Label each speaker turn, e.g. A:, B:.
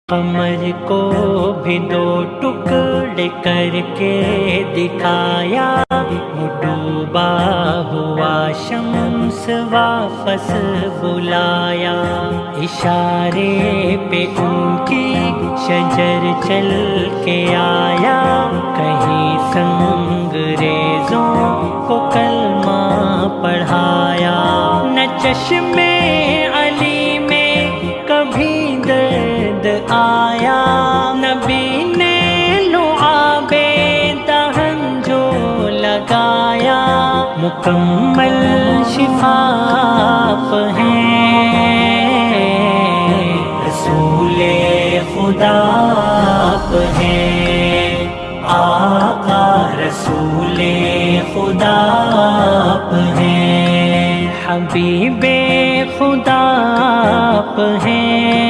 A: قمر کو بھی دو ٹکڑے کر کے دکھایا، وہ ڈوبا ہوا شمس واپس بلایا، اشارے پہ ان کی شجر چل کے آیا، کہیں سنگریزوں کو کلمہ پڑھایا، نہ چشمے علی میں کبھی درد آیا، نبی نے لعاب دہن جو لگایا، مکمل شفا آپ ہیں، رسول خدا آپ ہیں، آقا رسول خدا آپ ہیں، حبیب خدا آپ ہیں۔